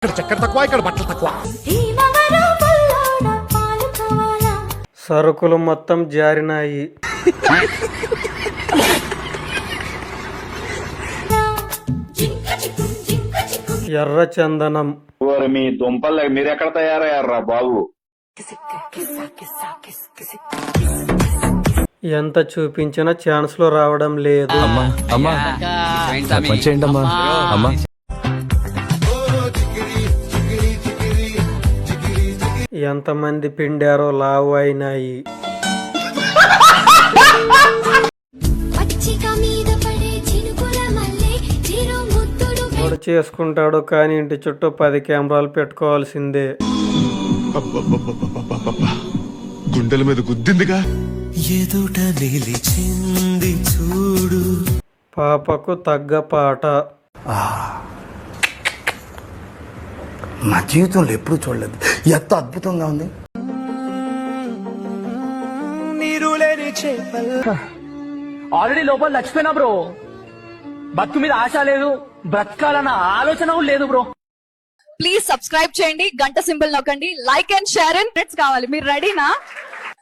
ఇక్కడ చక్కెర తక్కువ, ఇక్కడ బట్టలు తక్కువ. సరుకులు మొత్తం జారినాయి. ఎర్ర చందనం. మీ దుంపలు మీరెక్కడ తయారయ్యారా బాబు? ఎంత చూపించినా ఛాన్స్ లో రావడం లేదు. ఎంతమంది పిండారో లావు అయినాయి. వాడు చేసుకుంటాడు కానీ ఇంటి చుట్టూ 10 కెమెరాలు పెట్టుకోవాల్సిందే. గుండెల మీద గుద్దిందిగా. ఎదుట నిలిచింది చూడు. పాపకు తగ్గ పాట. నా జీవితంలో ఎప్పుడు చూడలేదు, ఎంత అద్భుతంగా ఉంది. ఆల్రెడీ లోపల చచ్చిపోయినా బ్రో. బతుకు మీద ఆశ లేదు, బ్రతకాలన్న ఆలోచన లేదు బ్రో. ప్లీజ్ సబ్స్క్రైబ్ చేయండి, గంట సింబల్ నొక్కండి, లైక్ అండ్ షేర్ అండ్ కావాలి. మీరు రెడీనా?